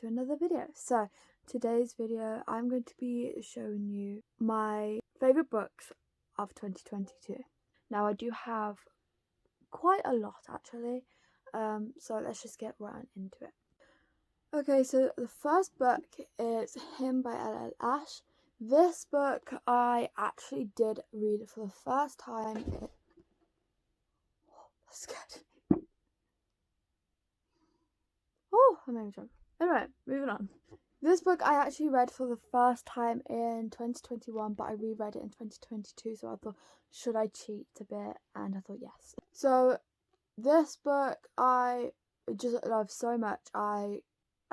to another video. So today's video I'm going to be showing you my favourite books of 2022. Now I do have quite a lot actually, so let's just get right into it. Okay, so the first book is Him by L.L. Ash. This book I actually did read for the first time. That scared me. Oh, I made me jump. Anyway, moving on. This book I actually read for the first time in 2021, but I reread it in 2022, so I thought, should I cheat a bit? And I thought, yes. So this book I just love so much. I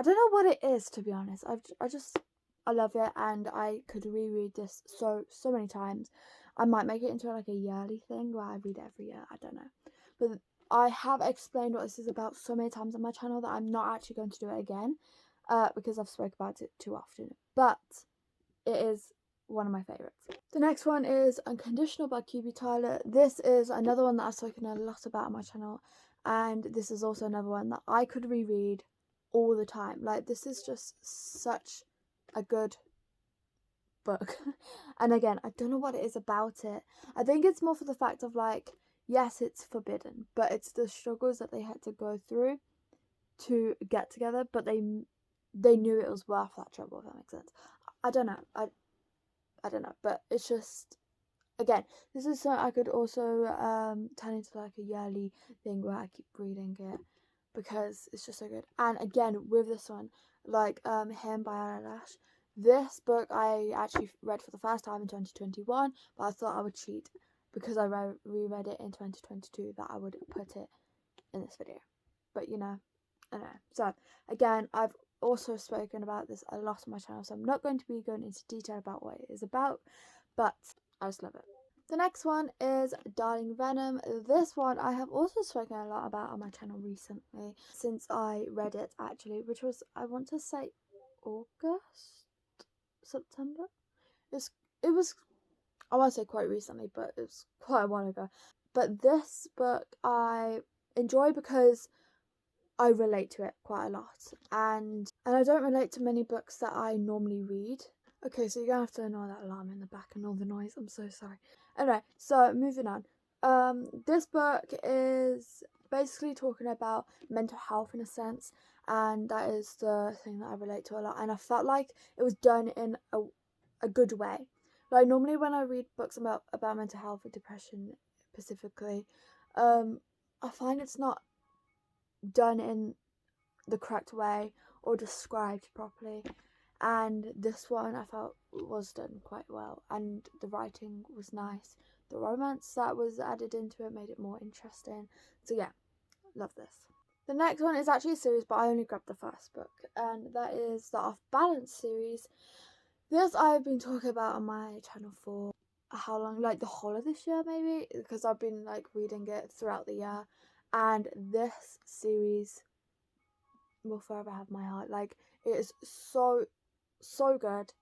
don't know what it is, to be honest. I love it, and I could reread this so many times. I might make it into like a yearly thing where I read it every year. I don't know, but I have explained what this is about so many times on my channel that I'm not actually going to do it again, because I've spoke about it too often. But it is one of my favourites. The next one is Unconditional by QB Tyler. This is another one that I've spoken a lot about on my channel, and this is also another one that I could reread all the time. Like, this is just such a good book. And again, I don't know what it is about it. I think it's more for the fact of, like, yes, it's forbidden, but it's the struggles that they had to go through to get together, but they knew it was worth that trouble, if that makes sense. I don't know. I don't know, but it's just, again, this is something I could also turn into like a yearly thing where I keep reading it because it's just so good. And again, with this one, like Him by L.L. Ash, this book I actually read for the first time in 2021, but I thought I would cheat because I reread it in 2022 that I would put it in this video. But you know, I don't know. So again, I've also spoken about this a lot on my channel, so I'm not going to be going into detail about what it is about, but I just love it. The next one is Darling Venom. This one I have also spoken a lot about on my channel recently, since I read it actually, which was, I want to say, September? It was, I want to say quite recently, but it was quite a while ago. But this book I enjoy because I relate to it quite a lot, and I don't relate to many books that I normally read. Okay, so you're gonna have to ignore that alarm in the back and all the noise. I'm so sorry. Anyway, so moving on. This book is basically talking about mental health in a sense, and that is the thing that I relate to a lot. And I felt like it was done in a good way. Like, normally when I read books about mental health or depression specifically, I find it's not done in the correct way or described properly, and this one I felt was done quite well, and the writing was nice. The romance that was added into it made it more interesting. So yeah, love this. The next one is actually a series, but I only grabbed the first book, and that is the Off Balance series. This I've been talking about on my channel for how long, like the whole of this year maybe, because I've been like reading it throughout the year, and this series will forever have my heart. Like, it is so good.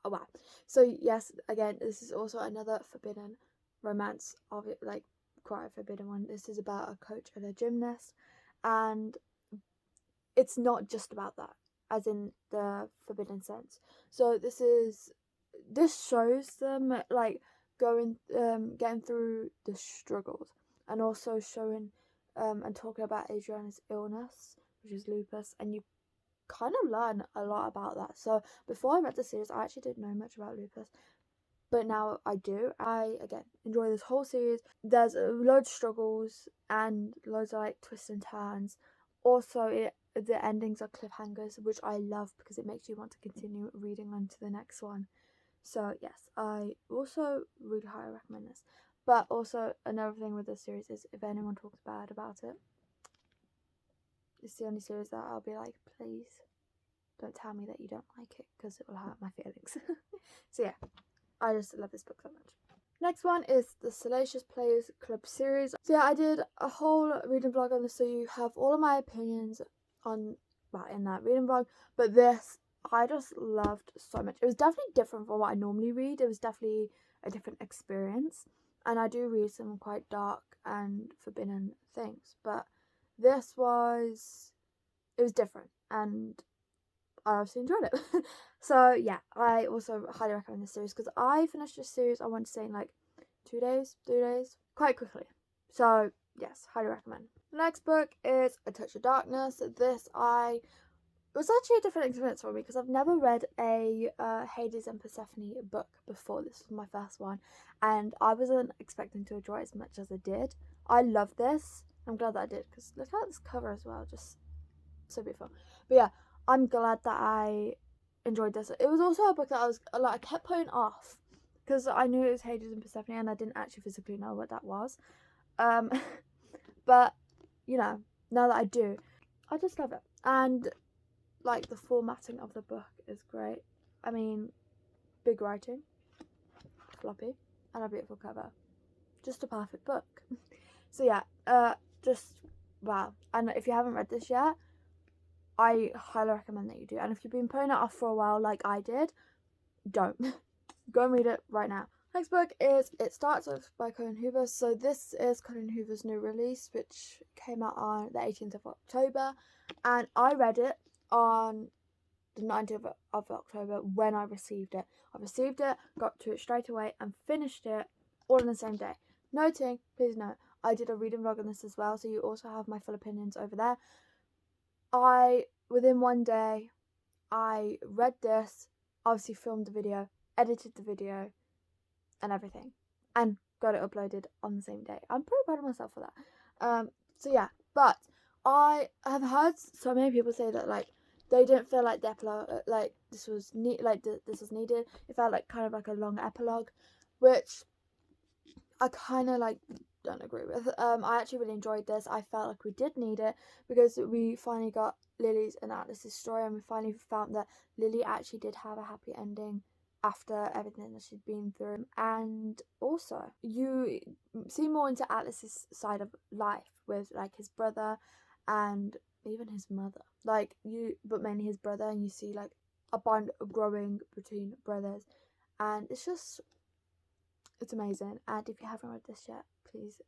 Oh wow. So yes, again, this is also another forbidden romance of it, like quite a forbidden one. This is about a coach and a gymnast, and it's not just about that, as in the forbidden sense. So this shows them like getting through the struggles, and also showing and talking about Adriana's illness, which is lupus, and you kind of learn a lot about that. So before I read the series, I actually didn't know much about lupus, but now I do. I, again, enjoy this whole series. There's loads of struggles and loads of like twists and turns. Also, the endings are cliffhangers, which I love because it makes you want to continue reading on to the next one. So yes, I also really highly recommend this. But also, another thing with this series is if anyone talks bad about it, it's the only series that I'll be like, please don't tell me that you don't like it, because it will hurt my feelings. So yeah, I just love this book so much. Next one is the Salacious Players Club series. So yeah, I did a whole reading vlog on this, so you have all of my opinions on, well, in that reading vlog. But this, I just loved so much. It was definitely different from what I normally read. It was definitely a different experience. And I do read some quite dark and forbidden things. But this was, it was different, and I obviously enjoyed it. So yeah, I also highly recommend this series because I finished this series, I want to say, in like 2 days, 3 days, quite quickly. So yes, highly recommend. The next book is A Touch of Darkness. It was actually a different experience for me because I've never read a Hades and Persephone book before. This was my first one, and I wasn't expecting to enjoy it as much as I did. I love this. I'm glad that I did because look at this cover as well, just so beautiful. But yeah, I'm glad that I enjoyed this. It was also a book that I kept putting off because I knew it was Hades and Persephone and I didn't actually physically know what that was. But you know, now that I do, I just love it. And like the formatting of the book is great. I mean, big writing, floppy, and a beautiful cover. Just a perfect book. So yeah, just wow. And if you haven't read this yet, I highly recommend that you do. And if you've been putting it off for a while like I did, don't. Go and read it right now. Next book is It Starts With by Colin Hoover. So this is Colin Hoover's new release, which came out on the 18th of October. And I read it on the 19th of October when I received it. I received it, got to it straight away, and finished it all on the same day. Noting, please note, I did a reading vlog on this as well, so you also have my full opinions over there. Within one day, I read this, obviously filmed the video, edited the video, and everything, and got it uploaded on the same day. I'm pretty proud of myself for that. So yeah, but I have heard so many people say that like they didn't feel like the epilogue, like this was this was needed. It felt like kind of like a long epilogue, which I kind of like don't agree with. I actually really enjoyed this. I felt like we did need it because we finally got Lily's and Atlas's story, and we finally found that Lily actually did have a happy ending after everything that she'd been through. And also, you see more into Atlas's side of life with like his brother and even his mother. But mainly his brother, and you see like a bond growing between brothers, and it's amazing. And if you haven't read this yet, please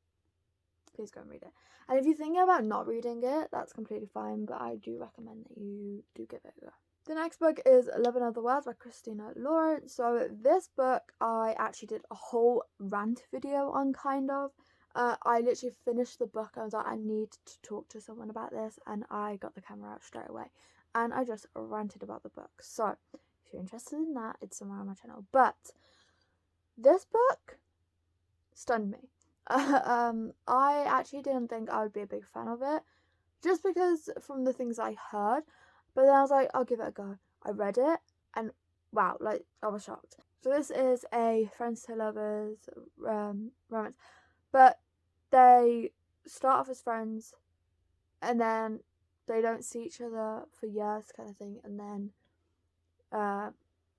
go and read it. And if you're thinking about not reading it, that's completely fine, but I do recommend that you do give it a go. The next book is Love in Other Words by Christina Lawrence. So this book I actually did a whole rant video on, kind of. I literally finished the book. I was like, I need to talk to someone about this, and I got the camera out straight away and I just ranted about the book. So if you're interested in that, it's somewhere on my channel. But this book stunned me. I actually didn't think I would be a big fan of it, just because from the things I heard. But then I was like, I'll give it a go. I read it, and wow, like I was shocked. So this is a friends to lovers romance, but they start off as friends, and then they don't see each other for years, kind of thing, and then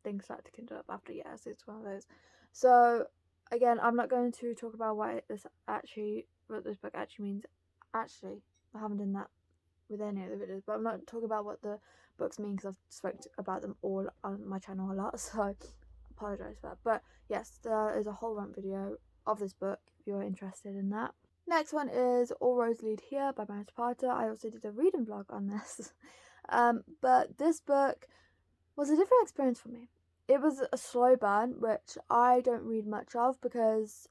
things start to kindle up after years. It's one of those. So again, I'm not going to talk about what this book actually means. Actually, I haven't done that with any of the videos, but I'm not talking about what the books mean because I've spoken about them all on my channel a lot, so I apologise for that. But yes, there is a whole rant video of this book if you're interested in that. Next one is All Roads Lead Here by Mary Potter. I also did a reading vlog on this. But this book was a different experience for me. It was a slow burn, which I don't read much of because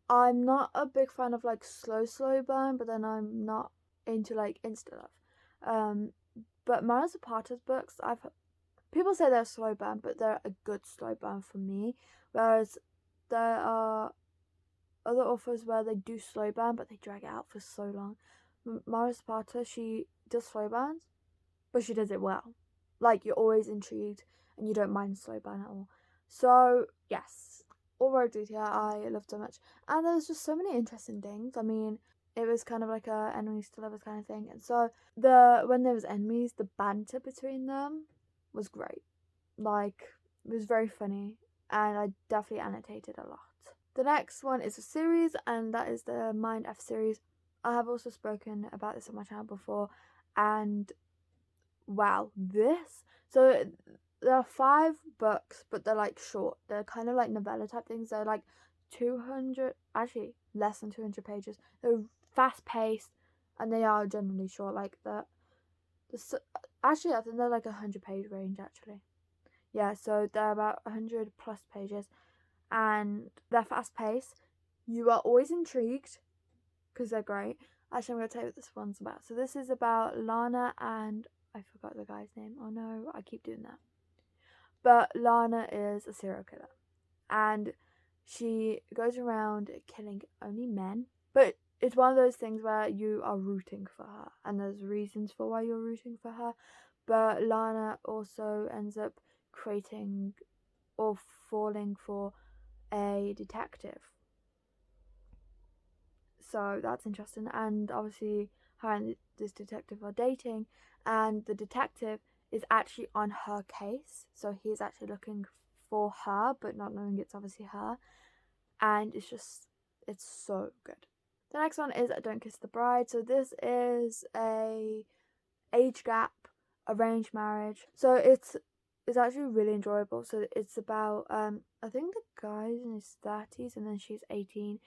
I'm not a big fan of like slow burn, but then I'm not into like insta love. But Mary Potter's books, people say they're slow burn, but they're a good slow burn for me. Whereas there are other authors where they do slow burn, but they drag it out for so long. Mary Potter, she does slow burns, but she does it well. Like, you're always intrigued and you don't mind slow burn at all. So yes, All Roads Lead Here I loved so much, and there was just so many interesting things. I mean, it was kind of like a enemies to lovers kind of thing, and so when there was enemies, the banter between them was great. Like, it was very funny, and I definitely annotated a lot. The next one is a series, and that is the Mind F series. I have also spoken about this on my channel before, and wow, so there are 5 books, but they're like short. They're kind of like novella type things. They're like 200, actually less than 200 pages. They're fast paced, and they are generally short like that. Actually, I think they're like 100-page range actually. Yeah, so they're about 100 plus pages, and they're fast paced. You are always intrigued because they're great. Actually, I'm going to tell you what this one's about. So this is about Lana and I forgot the guy's name. Oh no, I keep doing that. But Lana is a serial killer, and she goes around killing only men. But it's one of those things where you are rooting for her, and there's reasons for why you're rooting for her. But Lana also ends up creating or falling for a detective. So that's interesting. And obviously, her and this detective are dating, and the detective is actually on her case. So he's actually looking for her, but not knowing it's obviously her. And it's so good. The next one is Don't Kiss the Bride. So this is a age gap, arranged marriage. So it's actually really enjoyable. So it's about I think the guy's in his 30s and then she's 18,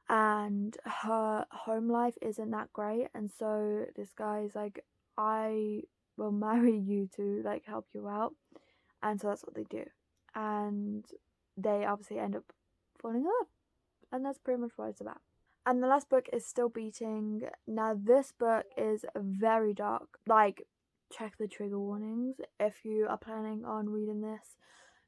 and her home life isn't that great, and so this guy's like, I will marry you to like help you out, and so that's what they do, and they obviously end up falling in love, and that's pretty much what it's about. And the last book is Still Beating. Now this book is very dark. Like, check the trigger warnings if you are planning on reading this,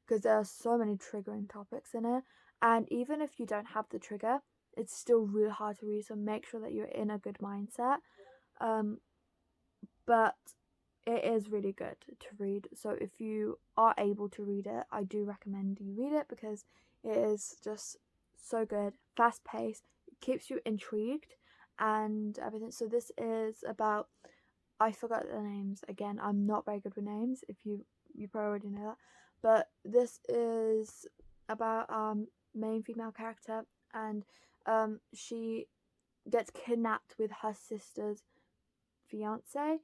because there are so many triggering topics in it, and even if you don't have the trigger, it's still really hard to read, so make sure that you're in a good mindset. But it is really good to read, so if you are able to read it, I do recommend you read it because it is just so good, fast paced, keeps you intrigued and everything. So this is about, I forgot the names again, I'm not very good with names, if you probably already know that, but this is about main female character, and she gets kidnapped with her sister's fiance,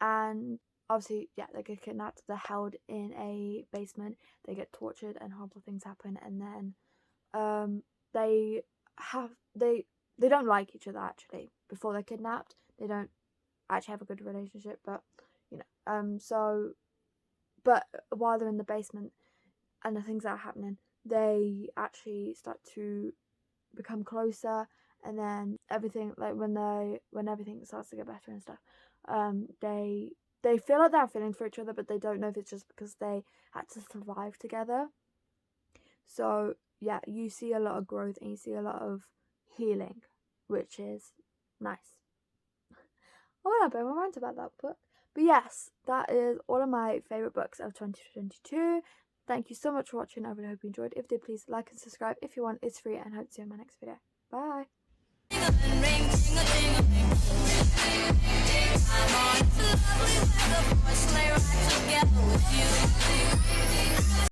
and obviously, yeah, they get kidnapped, they're held in a basement, they get tortured and horrible things happen, and then they don't like each other actually before they're kidnapped. They don't actually have a good relationship, but but while they're in the basement and the things that are happening, they actually start to become closer, and then everything, like when everything starts to get better and stuff, they feel like they have feelings for each other, but they don't know if it's just because they had to survive together. So yeah, you see a lot of growth and you see a lot of healing, which is nice. I went a bit of a rant about that book. But yes, that is all of my favourite books of 2022. Thank you so much for watching. I really hope you enjoyed. If you did, please like and subscribe if you want. It's free, and hope to see you in my next video. Bye.